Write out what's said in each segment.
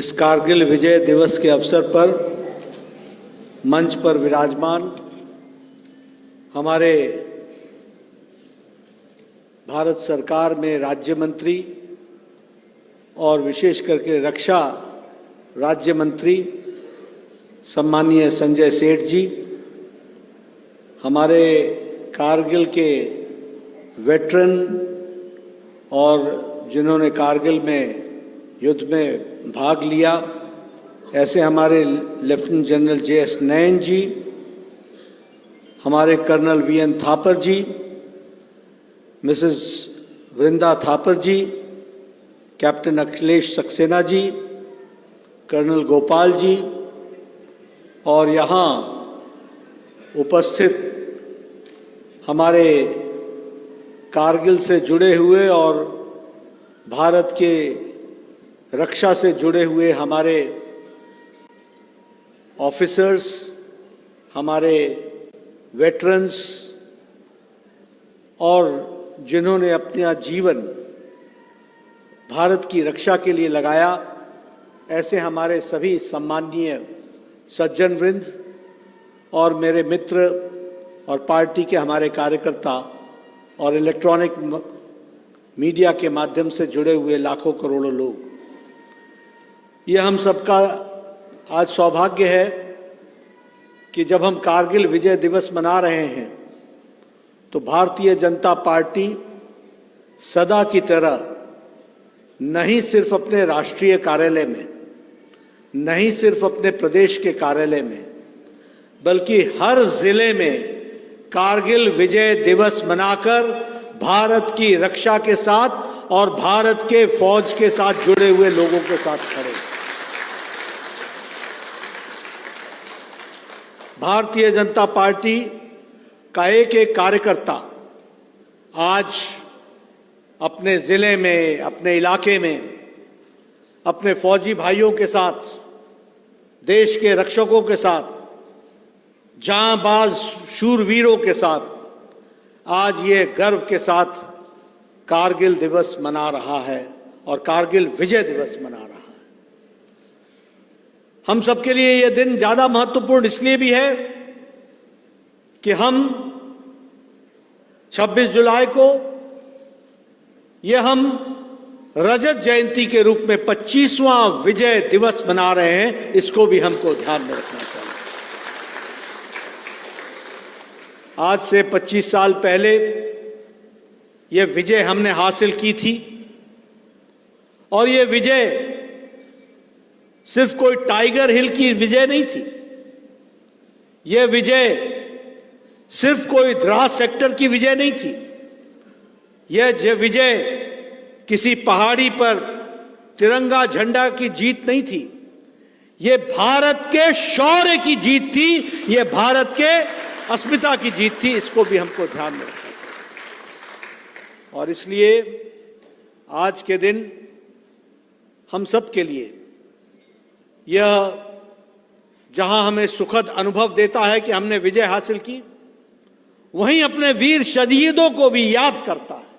इस कारगिल विजय दिवस के अवसर पर मंच पर विराजमान हमारे भारत सरकार में राज्य मंत्री और विशेष करके रक्षा राज्य मंत्री सम्माननीय संजय सेठ जी, हमारे कारगिल के वेटरन और जिन्होंने कारगिल में युद्ध में भाग लिया, ऐसे हमारे लेफ्टिनेंट जनरल JS नयन जी, हमारे कर्नल VN थापर जी, मिसेस वृंदा थापर जी, कैप्टन अखिलेश सक्सेना जी, कर्नल गोपाल जी और यहाँ उपस्थित हमारे कारगिल से जुड़े हुए और भारत के रक्षा से जुड़े हुए हमारे ऑफिसर्स, हमारे वेटरन्स और जिन्होंने अपना जीवन भारत की रक्षा के लिए लगाया, ऐसे हमारे सभी सम्माननीय सज्जन वृंद और मेरे मित्र और पार्टी के हमारे कार्यकर्ता और इलेक्ट्रॉनिक मीडिया के माध्यम से जुड़े हुए लाखों करोड़ों लोग, ये हम सबका आज सौभाग्य है कि जब हम कारगिल विजय दिवस मना रहे हैं तो भारतीय जनता पार्टी सदा की तरह नहीं सिर्फ अपने राष्ट्रीय कार्यालय में, नहीं सिर्फ अपने प्रदेश के कार्यालय में, बल्कि हर जिले में कारगिल विजय दिवस मनाकर भारत की रक्षा के साथ और भारत के फौज के साथ जुड़े हुए लोगों के साथ खड़े। भारतीय जनता पार्टी का एक एक कार्यकर्ता आज अपने जिले में, अपने इलाके में, अपने फौजी भाइयों के साथ, देश के रक्षकों के साथ, जांबाज शूरवीरों के साथ आज ये गर्व के साथ कारगिल दिवस मना रहा है और कारगिल विजय दिवस मना रहा है। हम सबके लिए ये दिन ज्यादा महत्वपूर्ण इसलिए भी है कि हम 26 जुलाई को हम रजत जयंती के रूप में 25वां विजय दिवस मना रहे हैं। इसको भी हमको ध्यान में रखना चाहिए। आज से 25 साल पहले ये विजय हमने हासिल की थी और ये विजय सिर्फ कोई टाइगर हिल की विजय नहीं थी। यह विजय सिर्फ कोई द्रास सेक्टर की विजय नहीं थी। यह विजय किसी पहाड़ी पर तिरंगा झंडा की जीत नहीं थी। यह भारत के शौर्य की जीत थी, यह भारत के अस्मिता की जीत थी। इसको भी हमको ध्यान में रखना चाहिए। और इसलिए आज के दिन हम सब के लिए यह जहां हमें सुखद अनुभव देता है कि हमने विजय हासिल की, वहीं अपने वीर शहीदों को भी याद करता है,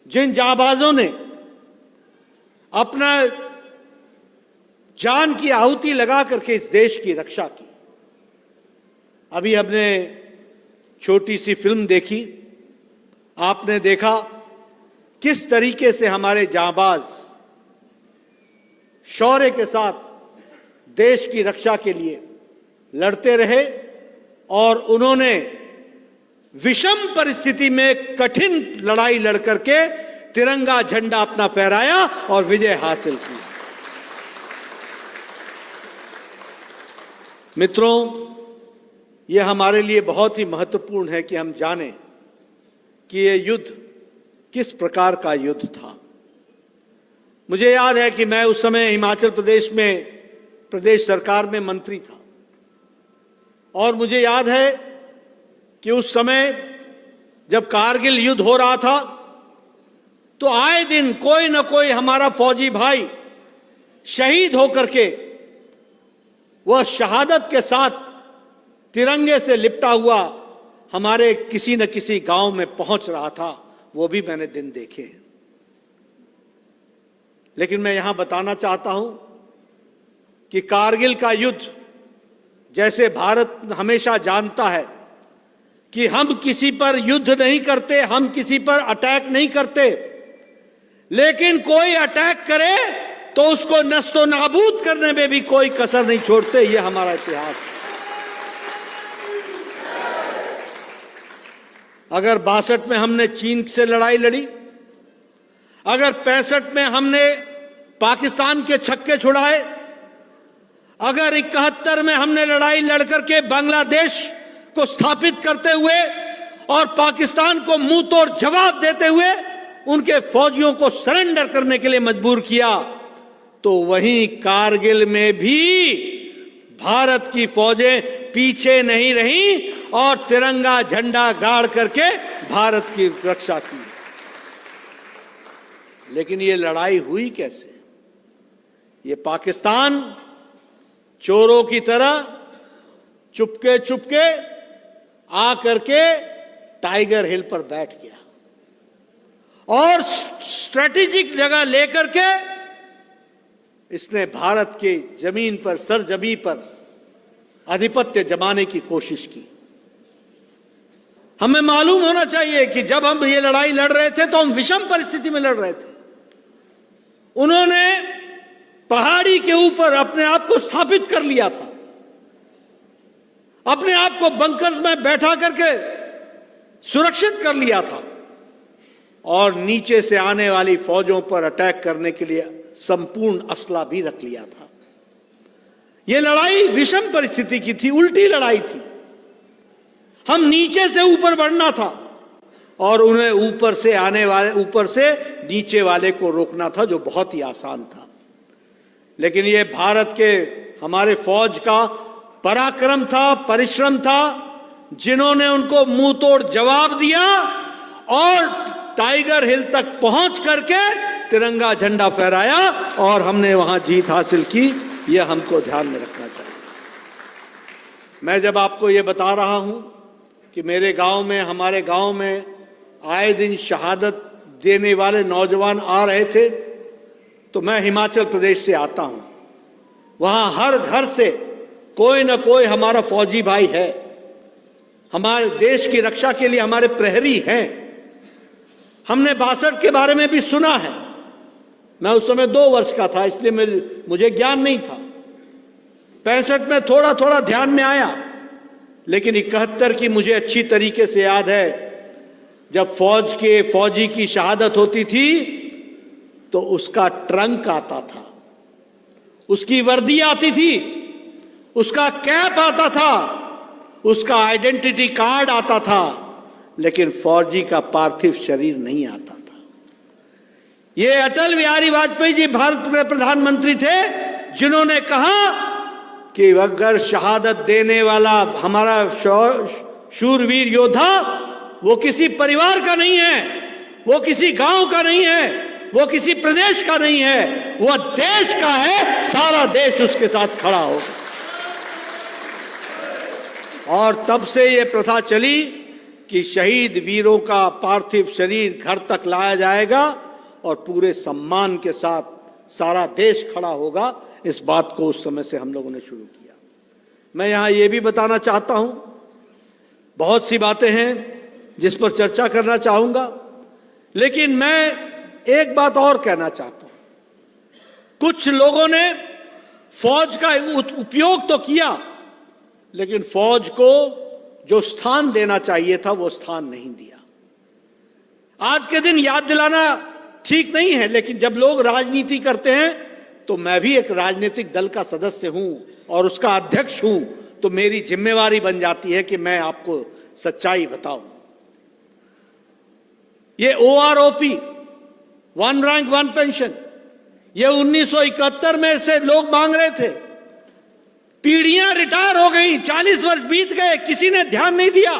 जिन जांबाजों ने अपना जान की आहुति लगा करके इस देश की रक्षा की। अभी हमने छोटी सी फिल्म देखी, आपने देखा किस तरीके से हमारे जांबाज शौर्य के साथ देश की रक्षा के लिए लड़ते रहे और उन्होंने विषम परिस्थिति में कठिन लड़ाई लड़ करके तिरंगा झंडा अपना फहराया और विजय हासिल की। मित्रों, यह हमारे लिए बहुत ही महत्वपूर्ण है कि हम जानें कि यह युद्ध किस प्रकार का युद्ध था। मुझे याद है कि मैं उस समय हिमाचल प्रदेश में प्रदेश सरकार में मंत्री था और मुझे याद है कि उस समय जब कारगिल युद्ध हो रहा था तो आए दिन कोई न कोई हमारा फौजी भाई शहीद होकर के वह शहादत के साथ तिरंगे से लिपटा हुआ हमारे किसी न किसी गांव में पहुंच रहा था। वो भी मैंने दिन देखे हैं। लेकिन मैं यहां बताना चाहता हूं कि कारगिल का युद्ध, जैसे भारत हमेशा जानता है कि हम किसी पर युद्ध नहीं करते, हम किसी पर अटैक नहीं करते, लेकिन कोई अटैक करे तो उसको नस्तो नाबूद करने में भी कोई कसर नहीं छोड़ते। ये हमारा इतिहास है। अगर 62 में हमने चीन से लड़ाई लड़ी, अगर 65 में हमने पाकिस्तान के छक्के छुड़ाए, अगर 71 में हमने लड़ाई लड़कर के बांग्लादेश को स्थापित करते हुए और पाकिस्तान को मुंह तोड़ जवाब देते हुए उनके फौजियों को सरेंडर करने के लिए मजबूर किया, तो वहीं कारगिल में भी भारत की फौजें पीछे नहीं रहीं और तिरंगा झंडा गाड़ करके भारत की रक्षा की। लेकिन ये लड़ाई हुई कैसे? ये पाकिस्तान चोरों की तरह चुपके चुपके आ करके टाइगर हिल पर बैठ गया और स्ट्रेटेजिक जगह लेकर के इसने भारत के जमीन पर, सरजमी पर आधिपत्य जमाने की कोशिश की। हमें मालूम होना चाहिए कि जब हम ये लड़ाई लड़ रहे थे तो हम विषम परिस्थिति में लड़ रहे थे। उन्होंने पहाड़ी के ऊपर अपने आप को स्थापित कर लिया था, अपने आप को बंकर्स में बैठा करके सुरक्षित कर लिया था और नीचे से आने वाली फौजों पर अटैक करने के लिए संपूर्ण असला भी रख लिया था। यह लड़ाई विषम परिस्थिति की थी, उल्टी लड़ाई थी। हम नीचे से ऊपर बढ़ना था और उन्हें ऊपर से आने वाले, ऊपर से नीचे वाले को रोकना था, जो बहुत ही आसान था। लेकिन यह भारत के हमारे फौज का पराक्रम था, परिश्रम था, जिन्होंने उनको मुंह तोड़ जवाब दिया और टाइगर हिल तक पहुंच करके तिरंगा झंडा फहराया और हमने वहां जीत हासिल की। यह हमको ध्यान में रखना चाहिए। मैं जब आपको यह बता रहा हूं कि मेरे गांव में, हमारे गांव में आए दिन शहादत देने वाले नौजवान आ रहे थे, तो मैं हिमाचल प्रदेश से आता हूं। वहां हर घर से कोई ना कोई हमारा फौजी भाई है, हमारे देश की रक्षा के लिए हमारे प्रहरी हैं। हमने 62 के बारे में भी सुना है। मैं उस समय 2 वर्ष का था, इसलिए मुझे ज्ञान नहीं था। 65 में थोड़ा थोड़ा ध्यान में आया, लेकिन 71 की मुझे अच्छी तरीके से याद है। जब फौजी की शहादत होती थी तो उसका ट्रंक आता था, उसकी वर्दी आती थी, उसका कैप आता था, उसका आइडेंटिटी कार्ड आता था, लेकिन फौजी का पार्थिव शरीर नहीं आता था। ये अटल बिहारी वाजपेयी जी भारत के प्रधानमंत्री थे, जिन्होंने कहा कि अगर शहादत देने वाला हमारा शूरवीर योद्धा वो किसी परिवार का नहीं है, वो किसी गांव का नहीं है, वो किसी प्रदेश का नहीं है, वो देश का है, सारा देश उसके साथ खड़ा होगा। और तब से ये प्रथा चली कि शहीद वीरों का पार्थिव शरीर घर तक लाया जाएगा और पूरे सम्मान के साथ सारा देश खड़ा होगा। इस बात को उस समय से हम लोगों ने शुरू किया। मैं यहां ये भी बताना चाहता हूं, बहुत सी बातें हैं जिस पर चर्चा करना चाहूंगा, लेकिन मैं एक बात और कहना चाहता हूं। कुछ लोगों ने फौज का उपयोग तो किया, लेकिन फौज को जो स्थान देना चाहिए था वो स्थान नहीं दिया। आज के दिन याद दिलाना ठीक नहीं है, लेकिन जब लोग राजनीति करते हैं तो मैं भी एक राजनीतिक दल का सदस्य हूं और उसका अध्यक्ष हूं, तो मेरी जिम्मेवारी बन जाती है कि मैं आपको सच्चाई बताऊं। ये OROP, one rank one pension, ये 1971 में से लोग मांग रहे थे। पीढ़ियां रिटायर हो गई, 40 वर्ष बीत गए, किसी ने ध्यान नहीं दिया।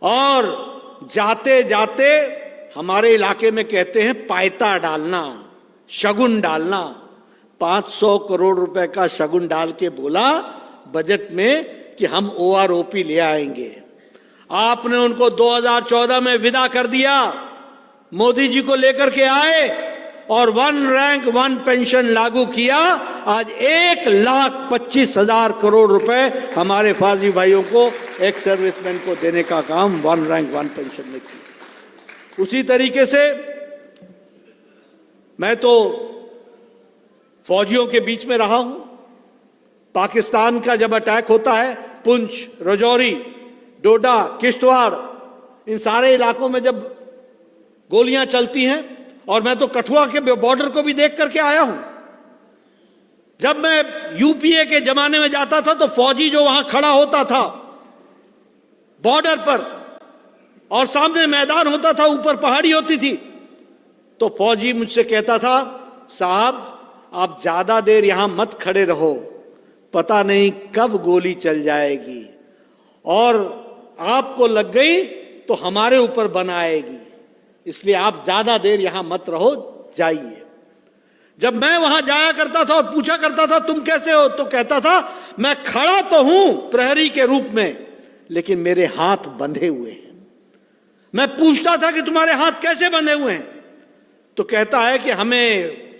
और जाते जाते हमारे इलाके में कहते हैं पायता डालना, शगुन डालना। 500 करोड़ रुपए का शगुन डाल के बोला बजट में कि हम OROP ले आएंगे। आपने उनको 2014 में विदा कर दिया। मोदी जी को लेकर के आए और 1 रैंक 1 पेंशन लागू किया। आज 1,25,000 करोड़ रुपए हमारे फौजी भाइयों को, एक सर्विसमैन को देने का काम 1 रैंक 1 पेंशन ने किया। उसी तरीके से मैं तो फौजियों के बीच में रहा हूं। पाकिस्तान का जब अटैक होता है, पुंछ, राजौरी, डोडा, किश्तवाड़, इन सारे इलाकों में जब गोलियां चलती हैं, और मैं तो कठुआ के बॉर्डर को भी देख करके आया हूं। जब मैं यूपीए के जमाने में जाता था तो फौजी जो वहां खड़ा होता था बॉर्डर पर, और सामने मैदान होता था, ऊपर पहाड़ी होती थी, तो फौजी मुझसे कहता था, साहब आप ज्यादा देर यहां मत खड़े रहो, पता नहीं कब गोली चल जाएगी, और आपको लग गई तो हमारे ऊपर बनाएगी, इसलिए आप ज्यादा देर यहां मत रहो, जाइए। जब मैं वहां जाया करता था और पूछा करता था तुम कैसे हो, तो कहता था मैं खड़ा तो हूं प्रहरी के रूप में, लेकिन मेरे हाथ बंधे हुए हैं। मैं पूछता था कि तुम्हारे हाथ कैसे बंधे हुए हैं, तो कहता है कि हमें